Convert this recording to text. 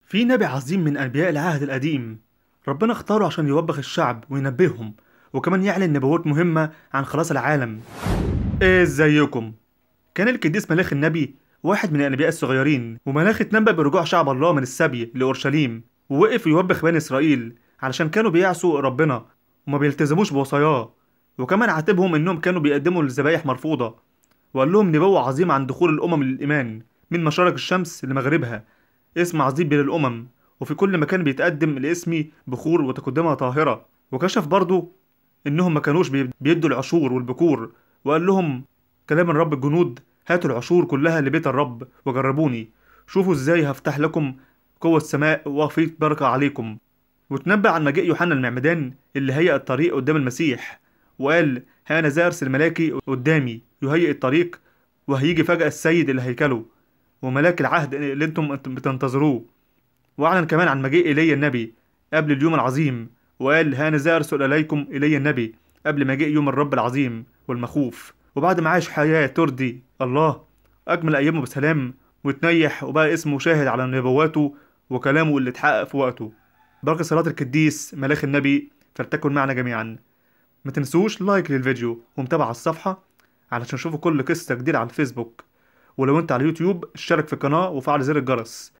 في نبي عظيم من أنبياء العهد القديم، ربنا اختاره عشان يوبخ الشعب وينبههم، وكمان يعلن نبوات مهمة عن خلاص العالم. ايه ازيكم؟ كان القديس ملاخي النبي واحد من الأنبياء الصغيرين، وملاخي اتنبأ برجوع شعب الله من السبي لأورشليم، ووقف يوبخ بني إسرائيل علشان كانوا بيعصوا ربنا وما بيلتزموش بوصاياه، وكمان عاتبهم إنهم كانوا بيقدموا الذبايح مرفوضة، وقال لهم نبوة عظيمة عن دخول الأمم للإيمان من مشارق الشمس لمغربها. اسم عظيم بين الأمم، وفي كل مكان بيتقدم لاسمي بخور وتقدمها طاهرة. وكشف برضو إنهم ما كانوش بيدوا العشور والبكور، وقال لهم كلام الرب الجنود: هاتوا العشور كلها لبيت الرب وجربوني، شوفوا ازاي هفتح لكم قوة السماء وأفيض بركة عليكم. وتنبأ عن مجيء يوحنا المعمدان اللي هيأ الطريق قدام المسيح، وقال: ها أنا ذا أرسل ملاكي قدامي يهيئ الطريق، وهيجي فجأة السيد اللي هيكله وملاك العهد اللي انتم بتنتظروه. واعلن كمان عن مجيء ايليا النبي قبل اليوم العظيم، وقال: ها انا ذا ارسل اليكم ايليا النبي قبل مجيء يوم الرب العظيم والمخوف. وبعد ما عاش حياة ترضي الله، اجمل ايامه بسلام وتنيح، وبقى اسمه شاهد على نبواته وكلامه اللي اتحقق في وقته. بركة صلاة القديس ملاخي النبي فلتكن معنا جميعا. ما تنسوش لايك للفيديو ومتابعة الصفحة علشان تشوفوا كل قصة جديدة على الفيسبوك، ولو انت على اليوتيوب اشترك في القناة وفعل زر الجرس